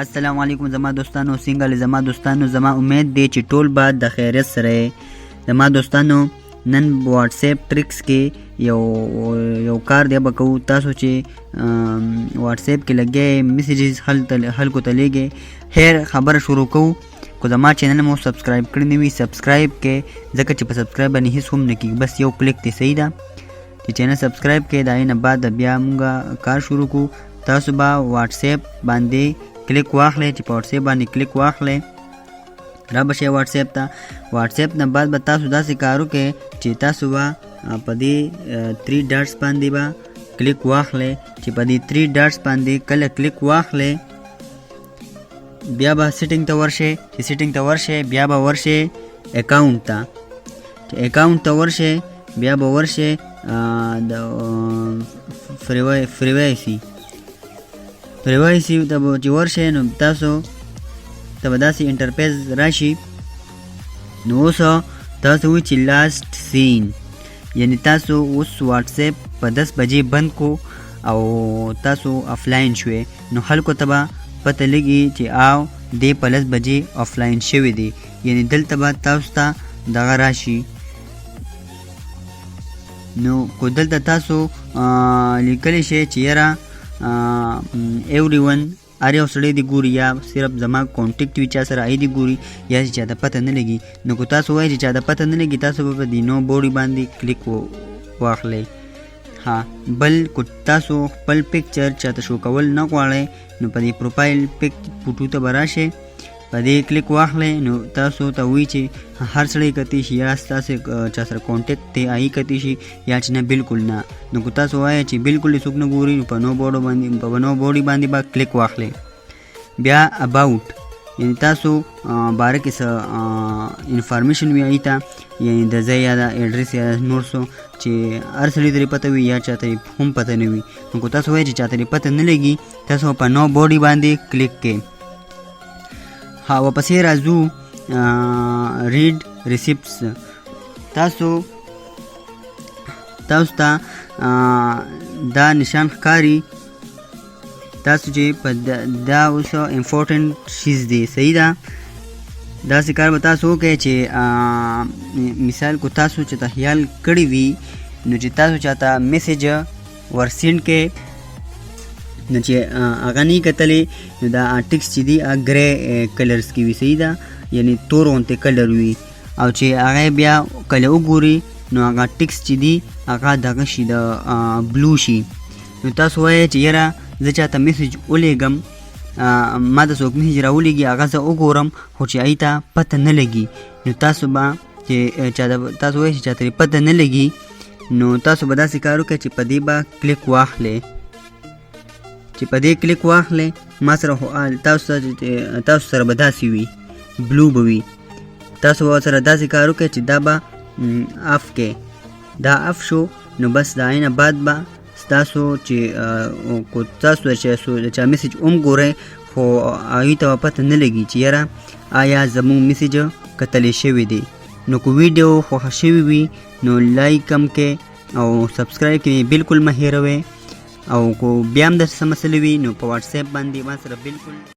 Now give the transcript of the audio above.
अस्सलाम वालेकुम जमा दोस्तانو सिंगल जमा दोस्तانو जमा उम्मीद دی چې ټول بعد د خیریت سره زما دوستانو نن واتس اپ ټریکس کې یو کار دی بکو تاسو چې واتس اپ کې لګي میسیجز حل کو تلېږي خیر خبر شروع کو کو زما چینل مو سبسکرایب کړی نه وي سبسکرایب کې ځکه چې په سبسکرایب باندې هیڅ هم نه کیږي بس یو کلیک دی صحیح ده چې چینل سبسکرایب کې دا نه بعد بیا موږ کار شروع کو تاسو با واتس اپ باندې کلیک واخلئ چې په واتس اپ باندې کلیک واخلئ را بشئ واتس اپ ته واتس اپ نه بعد به تاسو داسې کار وکړئ چې تاسو به په دې 3 ډاټس باندې به کلیک واخلئ چې په دې 3 ډاټس باندې کله کلیک واخلئ بیا به سیټینګ ته ورشئ چې سیټینګ ته ورشئ بیا به ورشئ اکاونټ ته چې اکاونټ ته ورشئ بیا به ورشئ د پرایویسي ته به چې ورشئ نو تاسو ته به داسې انټرفیس راشي نو اوس تاسو وایي چې لاست سین یعنی تاسو اوس واتس اپ په 10 بجې بند کو او تاسو افلاین شوئ نو خلکو ته به پته لګي چې آو دې په 10 بجې افلاین شوي دي یعنی دلته به تاسو ته دغه راشي نو کو دلته تاسو لیکلی شئ چې یاره ایوری ون هر یو سړی دی ګوري یا صرف زما کانټیکټ وي چا سره ای دی ګوري یا چې چاته پته نه لګي نو که تاسو وایئ چې چاته پته نه لګي تاسو به په دې نو بوډي باندې کلیک واخلئ ها بل که تاسو خپل پکچر چاته شو کول نه غواړئ نو په دې پروفایل پک فوټو ته به راشئ په دې کلیک واخلئ نو تاسو ته وایي چې هر سړی کتی شي یا ستاسې چا سره کانټیکټ دی هغه کتی شي یا چې نه بالکل نه نو که تاسو وایئ چې بالکل څوک نه ګوري نو په نو بوډي باندې به کلیک واخلئ بیا اباوټ یعنی تاسو باره کې څه انفارمیشن وي هغې ته یعنی د ځای یا د ایډرس یا نور څه چې هر سړي ترې پته وي یا چاته هم پته نه وي نو که تاسو وایئ چې چاته ترې پته نه لګي تاسو په نو بوډي باندې کلیک کړئ ها واپسې راځو ریډ ریسیپټس تاسو ته دا نشان ښکاري تاسو چې په دا اوس امپورټنټ شیز دی صحیح ده داسې کار به تاسو وکړئ چې مثال کو تاسو چې ته خیال کړی وي نو چې تاسو چاته میسیج ورسینډ کړئ نو چې هغه نه کتلې نو دا ټکس چې دي هغه ګرې کلرز کې وي صحیح ده یعنی تور غوندې کلر وي او چې هغه بیا کله وګوري نو هغه ټکس چې دي هغه دغه شي د بلو شي نو تاسو وایئ چې یاره زه چاته میسیج ولیږم ما ته څوک میسیج راولیږي هغه زه وګورم خو چې هغې ته پته نه لګي نو تاسو به چې تاسو وایئ چې چاته پته نه لګي نو تاسو به داسې کار وکړئ چې په دې به کلیک واخلئ چې په دې کلیک واخلئ ما سره تاسو سره به داسې وي بلو به وي تاسو به سره داسې کار وکړئ چې دا به اف کې دا اف شو نو بس د هغې نه بعد به ستاسو چې تاسو چا میسیج هم ګورئ خو هغوی ته به پته نه لګي چې یاره آیا زموږ میسیج کتلی شوی دی نو که ویډیو خوښه شوي وي نو لایک هم کې او سبسکرایب کې بالکل مه هېروئ او کو بیا هم درته څه مسلې وي نو په واتس اپ باندې ما سره بالکل